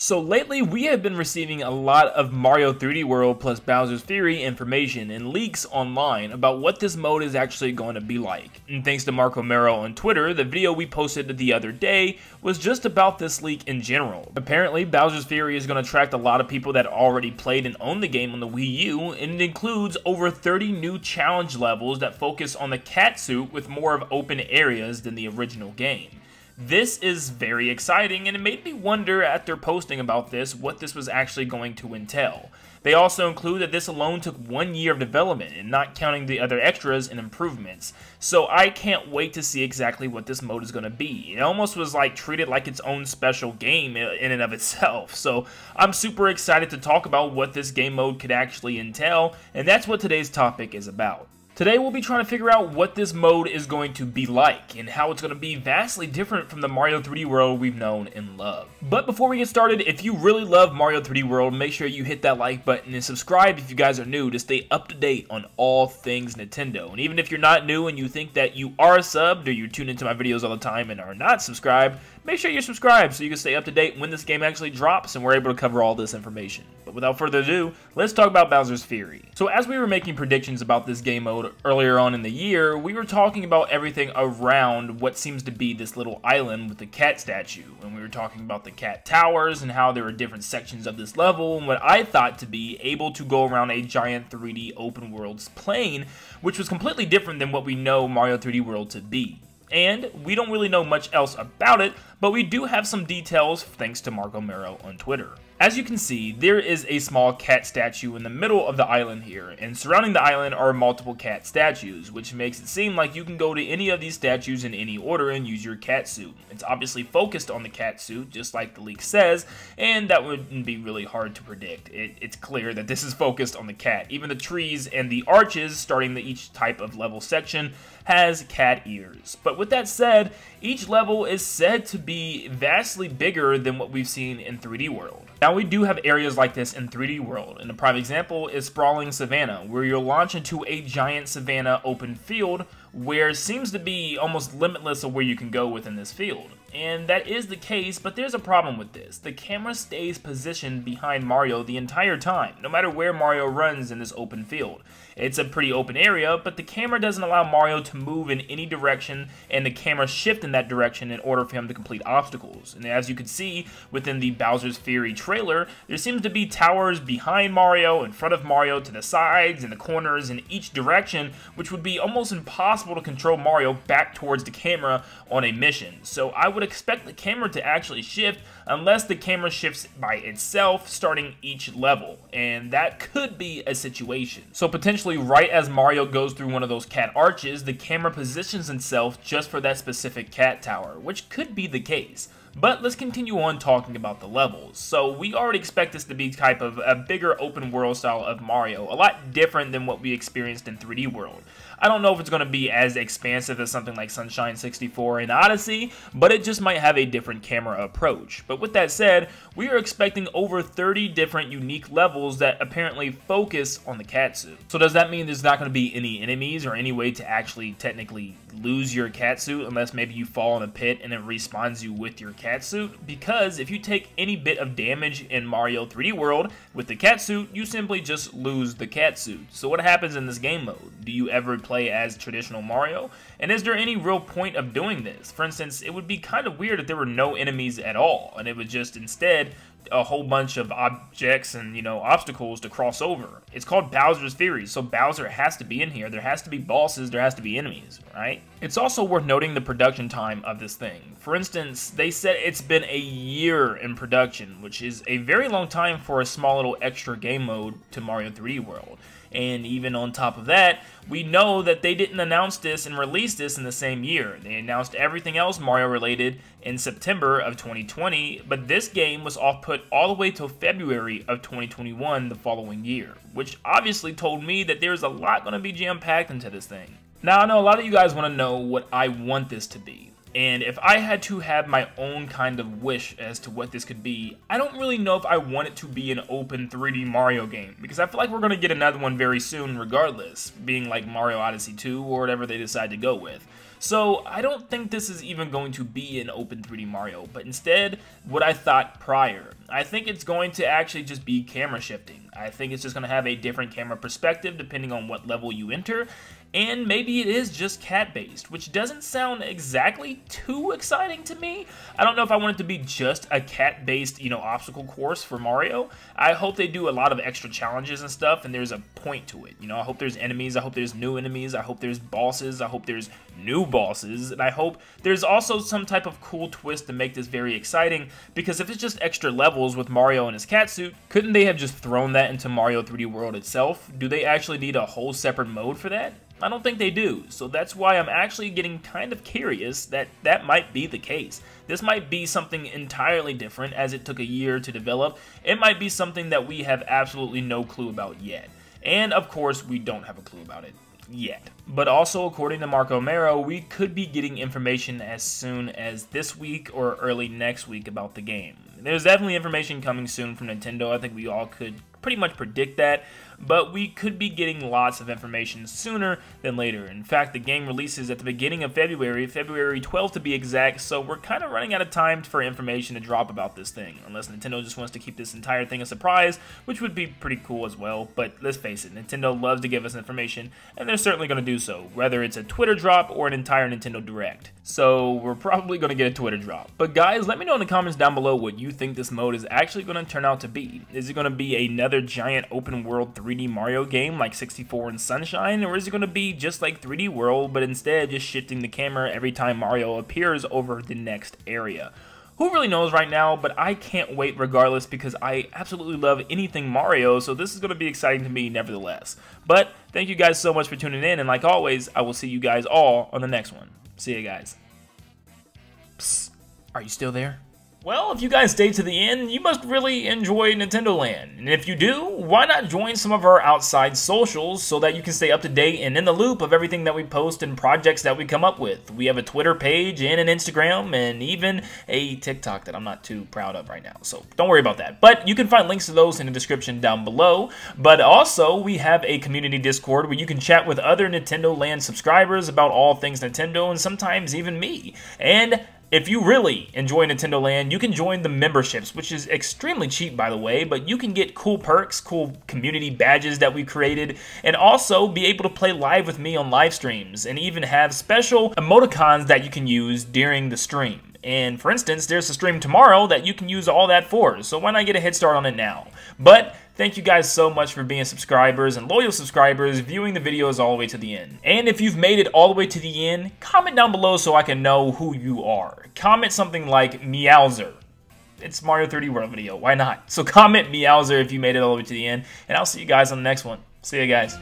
So lately, we have been receiving a lot of Mario 3D World plus Bowser's Fury information and leaks online about what this mode is actually going to be like. And thanks to Marco Mero on Twitter, the video we posted the other day was just about this leak in general. Apparently, Bowser's Fury is going to attract a lot of people that already played and own the game on the Wii U, and it includes over 30 new challenge levels that focus on the cat suit with more of open areas than the original game. This is very exciting, and it made me wonder after posting about this what this was actually going to entail. They also include that this alone took 1 year of development, and not counting the other extras and improvements. So I can't wait to see exactly what this mode is going to be. It almost was like treated like its own special game in and of itself. So I'm super excited to talk about what this game mode could actually entail, and that's what today's topic is about. Today we'll be trying to figure out what this mode is going to be like, and how it's going to be vastly different from the Mario 3D World we've known and loved. But before we get started, if you really love Mario 3D World, make sure you hit that like button and subscribe if you guys are new to stay up to date on all things Nintendo. And even if you're not new and you think that you are subbed, or you tune into my videos all the time and are not subscribed, make sure you're subscribed so you can stay up to date when this game actually drops and we're able to cover all this information. But without further ado, let's talk about Bowser's Fury. So as we were making predictions about this game mode earlier on in the year, we were talking about everything around what seems to be this little island with the cat statue. And we were talking about the cat towers and how there were different sections of this level and what I thought to be able to go around a giant 3D open world plane, which was completely different than what we know Mario 3D World to be. And we don't really know much else about it, but we do have some details thanks to Marco Mero on Twitter. As you can see, there is a small cat statue in the middle of the island here, and surrounding the island are multiple cat statues, which makes it seem like you can go to any of these statues in any order and use your cat suit. It's obviously focused on the cat suit, just like the leak says, and that wouldn't be really hard to predict. It's clear that this is focused on the cat. Even the trees and the arches starting each type of level section has cat ears. But with that said, each level is said to be vastly bigger than what we've seen in 3D World. Now we do have areas like this in 3D World, and a prime example is Sprawling Savannah, where you'll launch into a giant savanna open field where it seems to be almost limitless of where you can go within this field. And that is the case, but there's a problem with this. The camera stays positioned behind Mario the entire time, no matter where Mario runs in this open field. It's a pretty open area, but the camera doesn't allow Mario to move in any direction, and the camera shift in that direction in order for him to complete obstacles. And as you can see within the Bowser's Fury trailer, there seems to be towers behind Mario, in front of Mario, to the sides, and the corners, in each direction, which would be almost impossible to control Mario back towards the camera on a mission. So I would expect the camera to actually shift unless the camera shifts by itself starting each level, and that could be a situation. So potentially right as Mario goes through one of those cat arches, the camera positions itself just for that specific cat tower, which could be the case. But let's continue on talking about the levels. So we already expect this to be type of a bigger open world style of Mario, a lot different than what we experienced in 3D World. I don't know if it's going to be as expansive as something like Sunshine 64 and Odyssey, but it just might have a different camera approach. But with that said, we are expecting over 30 different unique levels that apparently focus on the cat suit. So does that mean there's not going to be any enemies or any way to actually technically lose your cat suit unless maybe you fall in a pit and it respawns you with your cat suit? Because if you take any bit of damage in Mario 3D World with the cat suit, you simply just lose the cat suit. So what happens in this game mode? Do you ever play as traditional Mario? And is there any real point of doing this? For instance, it would be kind of weird if there were no enemies at all, and it was just instead a whole bunch of objects and, obstacles to cross over. It's called Bowser's Fury, so Bowser has to be in here. There has to be bosses, there has to be enemies, right? It's also worth noting the production time of this thing. For instance, they said it's been a year in production, which is a very long time for a small little extra game mode to Mario 3D World. And even on top of that, we know that they didn't announce this and release this in the same year. They announced everything else Mario related in September of 2020, but this game was off-put all the way till February of 2021 the following year, which obviously told me that there's a lot going to be jam-packed into this thing. Now, I know a lot of you guys want to know what I want this to be. And if I had to have my own kind of wish as to what this could be, I don't really know if I want it to be an open 3D Mario game, because I feel like we're going to get another one very soon regardless, being like Mario Odyssey 2 or whatever they decide to go with. So I don't think this is even going to be an open 3D Mario, but instead what I thought prior. I think it's going to actually just be camera shifting. I think it's just going to have a different camera perspective depending on what level you enter, and maybe it is just cat-based, which doesn't sound exactly too exciting to me. I don't know if I want it to be just a cat-based, obstacle course for Mario. I hope they do a lot of extra challenges and stuff, and there's a point to it. I hope there's enemies, I hope there's new enemies, I hope there's bosses, I hope there's new bosses, and I hope there's also some type of cool twist to make this very exciting, because if it's just extra levels with Mario in his cat suit, couldn't they have just thrown that into Mario 3D World itself? Do they actually need a whole separate mode for that? I don't think they do, so that's why I'm actually getting kind of curious that that might be the case. This might be something entirely different, as it took a year to develop. It might be something that we have absolutely no clue about yet. And of course, we don't have a clue about it yet. But also, according to Marco Mero, we could be getting information as soon as this week or early next week about the game. There's definitely information coming soon from Nintendo. I think we all could pretty much predict that, but we could be getting lots of information sooner than later. In fact, the game releases at the beginning of February 12th to be exact, so we're kind of running out of time for information to drop about this thing, unless Nintendo just wants to keep this entire thing a surprise, which would be pretty cool as well. But let's face it, Nintendo loves to give us information, and they're certainly going to do so, whether it's a Twitter drop or an entire Nintendo Direct. So we're probably going to get a Twitter drop. But guys, let me know in the comments down below what you think this mode is actually going to turn out to be. Is it going to be another giant open world 3D Mario game like 64 and Sunshine, or is it going to be just like 3D World, but instead just shifting the camera every time Mario appears over the next area? Who really knows right now, but I can't wait regardless, because I absolutely love anything Mario, so this is going to be exciting to me nevertheless. But thank you guys so much for tuning in, and like always, I will see you guys all on the next one. See you guys. Psst, are you still there? Well, if you guys stayed to the end, you must really enjoy Nintendo Land. And if you do, why not join some of our outside socials so that you can stay up to date and in the loop of everything that we post and projects that we come up with. We have a Twitter page and an Instagram and even a TikTok that I'm not too proud of right now, so don't worry about that. But you can find links to those in the description down below. But also, we have a community Discord where you can chat with other Nintendo Land subscribers about all things Nintendo and sometimes even me. And if you really enjoy Nintendo Land, you can join the memberships, which is extremely cheap, by the way, but you can get cool perks, cool community badges that we created, and also be able to play live with me on live streams, and even have special emoticons that you can use during the stream. And for instance, there's a stream tomorrow that you can use all that for, so why not get a head start on it now? But thank you guys so much for being subscribers and loyal subscribers, viewing the videos all the way to the end. And if you've made it all the way to the end, comment down below so I can know who you are. Comment something like Meowser. It's Mario 3D World video, why not? So comment Meowser if you made it all the way to the end, and I'll see you guys on the next one. See you guys.